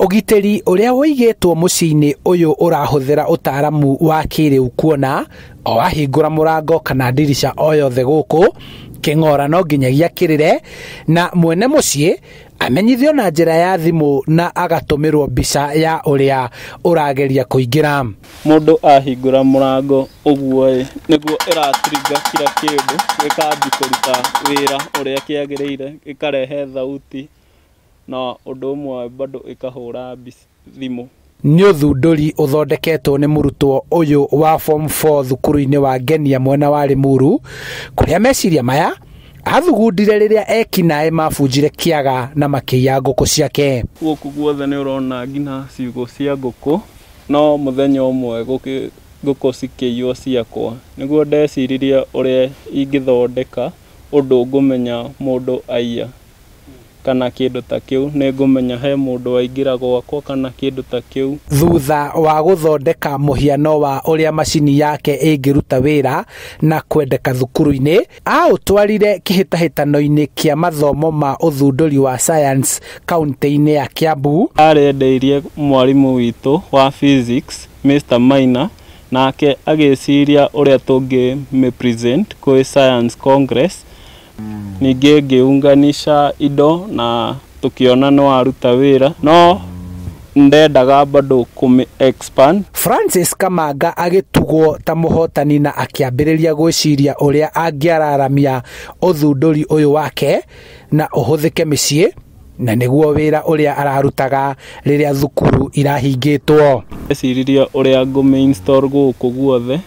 Ũgitĩri ũrĩa wĩigĩtwo mũciĩ-inĩ ũyũ ũrahũthĩra ũtaaramu wa kĩrĩu kuona o ahingũra mũrango kana ndirisha o yothe gũkũ kĩng'ora no nginyagia kĩrĩre na mwene mũciĩ amenyithio na njĩra ya thimũ na agatũmĩrwo mbica ya ũrĩa ũrageria kũingĩra. Mũndũ ahingũra mũrango ũguo nĩguo ĩratiringa kila kĩndũ gĩkambia kũruta wĩra ũrĩa kĩagĩrĩire, gĩkarehe thauti na ũndũ ũmwe bado ĩkahũra thimũ. Nĩ ũthundũri ũthondeketwo nĩ mũrutwo ũyũ wa form 4 thukuru-inĩ wa Ngenia mwena wa Limuru, kũrĩa meciria maya athugundire rĩrĩa ekinaĩ mabunjire kĩaga na makĩiya ngũkũ ciake. Gũkũ guothe nĩ ũrona nginya ciugũ cia ngũkũ, no mũthenya ũmwe ngũkũ cikĩiywo ciakwa, nĩguo ndeciririe ũrĩa ingĩthondeka ũndũ ngũmenya mũndũ aiya kana kĩndũ ta kĩu, nĩ ngũmenya he mũndũ waingĩra gwakwa kana kĩndũ ta kĩu. Thutha wa gũthondeka mũhiano wa ũrĩa macini yake ĩngĩruta wĩra na kwendeka thukuru-inĩ, aũtwarire kĩhĩtahĩtano-inĩ kĩa mathomo ma ũthundũri wa science kaunti-inĩ ya Kiambu. Arendeirie mwarimũ witũ wa physics Mr. Maina, nake agĩciria ũrĩa tũngĩ-present kwĩ science congress. Ningĩ ngĩunganisha indo na tukiona no aruta wĩra, no ndendaga bado kũmĩ-expand. Francis Kamanga agĩtugwo ta mũhotani na akĩambĩrĩria gwĩciria ũrĩa angĩararamia ũthundũri ũyũ wake na ũhũthĩke mĩciĩ na nĩguo wĩra ũrĩa ararutaga rĩrĩa thukuru irahingĩtwo. Ndeciririe ũrĩa ngũmĩ-install gũkũ guothe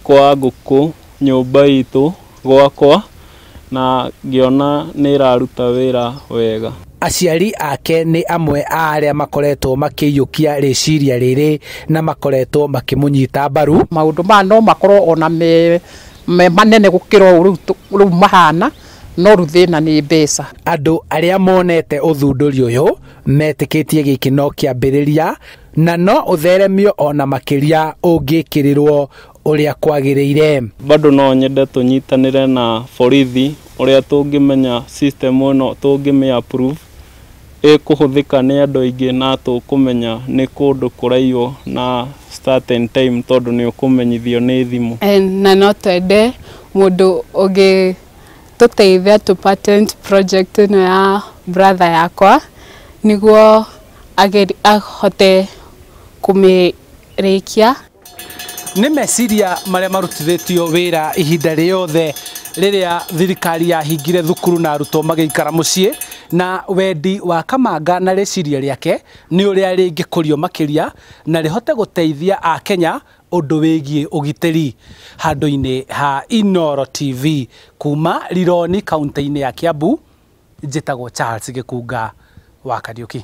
kwa ngũkũ, nyũmba itũ, gwakwa, na ngĩona nĩ ĩraruta wĩra wega. Aciari ake nĩ amwe a arĩa makoretwo makĩiyũkia rĩciria rĩrĩ na makoretwo makĩmũnyita mbaru. Maũndũ maya no makorwo ona me manene gũkĩra rĩu mahana, no rĩu thĩna nĩ mbeca. Andũ arĩa monete ũthundũri ũyũ metĩkĩtie gĩkĩ no kĩambĩrĩria na no ũtheremio ona makĩria ũngĩkĩrĩrwo ũrĩa kwagĩrĩire. Bado no nyende tũnyitanĩre na borithi ũrĩa tũngĩmenya system ĩno tũngĩmĩ-approve ĩkũhũthĩka nĩ andũ aingĩ na tũkũmenya nĩ kũndũ kũraiywo na certain time tondũ nĩ ũkũmenyithio nĩ thimũ. Na no twende mũndũ ũngĩtũteithia tu patent project ĩno ya brother yakwa nĩguo ahote kũmĩrĩkia. Nĩ meciria marĩa marutithĩtio wĩra ihinda rĩothe rĩrĩa thirikari yahingire thukuru na arutwo magĩikara mũciĩ, na wendi wa Kamanga na rĩciria rĩake nĩ ũrĩa rĩngĩkũrio makĩria na rĩhote gũteithia Akenya ũndũ wĩgiĩ ũgitĩri. Handũ-inĩ ha Inooro TV kuma Rironi kaunti-inĩ ya Kiambu, njĩtagwo Charles Gĩkunga wa Kariũki.